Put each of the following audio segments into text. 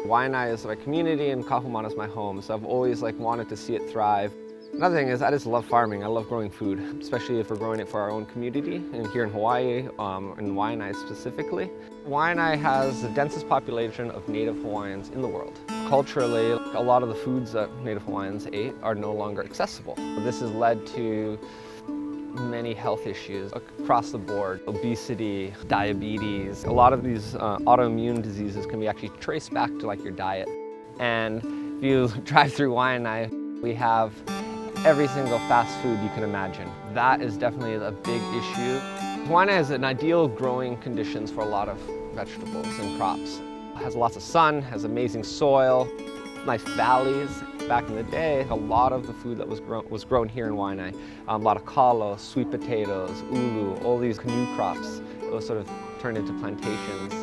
Āina is my community and Kahumana is my home, so I've always wanted to see it thrive. Another thing is I just love farming. I love growing food, especially if we're growing it for our own community. And here in Hawaii, in Āina specifically, Āina has the densest population of native Hawaiians in the world. Culturally, a lot of the foods that native Hawaiians ate are no longer accessible. This has led to many health issues across the board: obesity, diabetes. A lot of these autoimmune diseases can be actually traced back to your diet. And if you drive through Āina, we have every single fast food you can imagine. That is definitely a big issue. Āina has an ideal growing conditions for a lot of vegetables and crops. It has lots of sun, has amazing soil, nice valleys. Back in the day, a lot of the food that was grown here in Āina. A lot of kalo, sweet potatoes, ulu, all these canoe crops. Those sort of turned into plantations.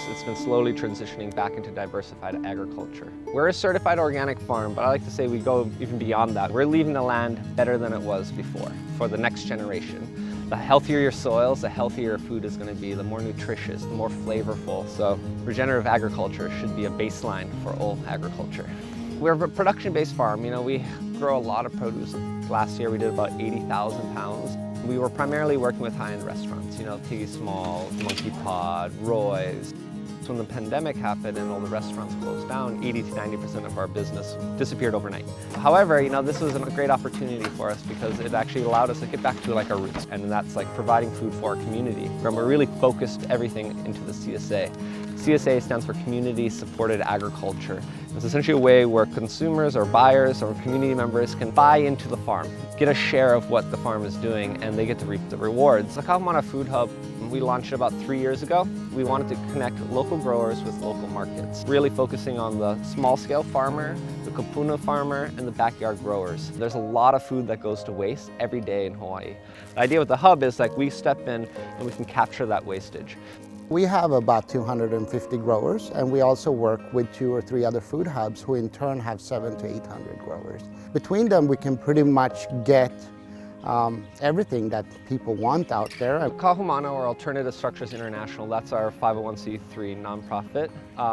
It's been slowly transitioning back into diversified agriculture. We're a certified organic farm, but I like to say we go even beyond that. We're leaving the land better than it was before for the next generation. The healthier your soils, the healthier your food is going to be, the more nutritious, the more flavorful. So regenerative agriculture should be a baseline for all agriculture. We're a production-based farm. We grow a lot of produce. Last year we did about 80,000 pounds. We were primarily working with high-end restaurants, Piggy Small, Monkey Pod, Roy's. So when the pandemic happened and all the restaurants closed down, 80 to 90% of our business disappeared overnight. However, this was a great opportunity for us because it actually allowed us to get back to our roots, and that's providing food for our community. And we're really focused everything into the CSA. CSA stands for Community Supported Agriculture. It's essentially a way where consumers or buyers or community members can buy into the farm, get a share of what the farm is doing, and they get to reap the rewards. The Kahumana Food Hub, we launched it about 3 years ago. We wanted to connect local growers with local markets, really focusing on the small-scale farmer, the kupuna farmer, and the backyard growers. There's a lot of food that goes to waste every day in Hawaii. The idea with the hub is we step in and we can capture that wastage. We have about 250 growers, and we also work with 2 or 3 other food hubs who in turn have 700 to 800 growers. Between them, we can pretty much get everything that people want out there. Kahumana, or Alternative Structures International, that's our 501c3 nonprofit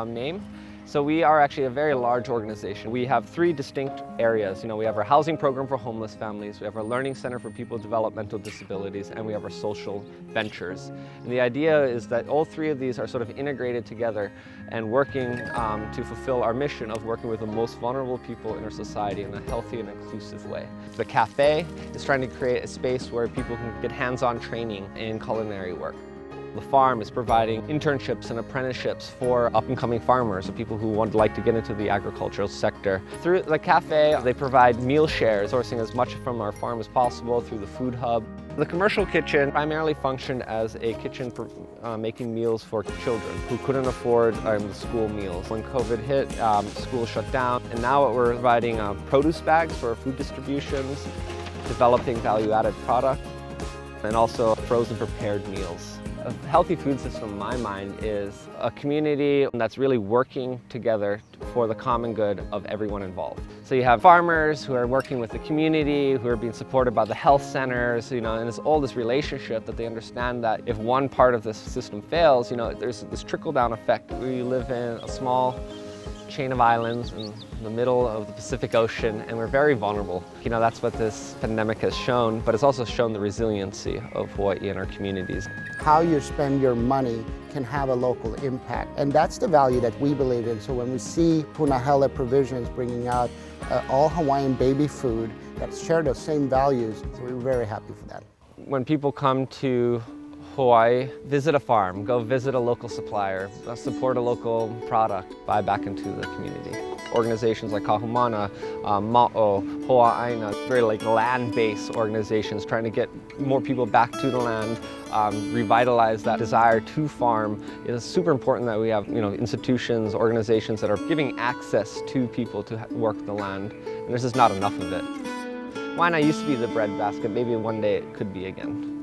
name. So we are actually a very large organization. We have 3 distinct areas. We have our housing program for homeless families, we have our learning center for people with developmental disabilities, and we have our social ventures. And the idea is that all 3 of these are sort of integrated together and working to fulfill our mission of working with the most vulnerable people in our society in a healthy and inclusive way. The cafe is trying to create a space where people can get hands-on training in culinary work. The farm is providing internships and apprenticeships for up-and-coming farmers or people who would like to get into the agricultural sector. Through the cafe, they provide meal shares, sourcing as much from our farm as possible through the food hub. The commercial kitchen primarily functioned as a kitchen for making meals for children who couldn't afford the school meals. When COVID hit, school shut down, and now we're providing produce bags for food distributions, developing value-added product, and also frozen prepared meals. A healthy food system, in my mind, is a community that's really working together for the common good of everyone involved. So you have farmers who are working with the community, who are being supported by the health centers, and it's all this relationship that they understand that if one part of this system fails, there's this trickle-down effect. We live in a small chain of islands in the middle of the Pacific Ocean, and we're very vulnerable. That's what this pandemic has shown, but it's also shown the resiliency of Hawaii and our communities. How you spend your money can have a local impact, and that's the value that we believe in. So when we see Punahele Provisions bringing out all Hawaiian baby food that share those same values, so we're very happy for that. When people come to Hawaii, visit a farm, go visit a local supplier, support a local product, buy back into the community. Organizations like Kahumana, Ma'o, Āina, very land-based organizations trying to get more people back to the land, revitalize that desire to farm. It's super important that we have institutions, organizations that are giving access to people to work the land, and there's just not enough of it. Āina used to be the breadbasket, maybe one day it could be again.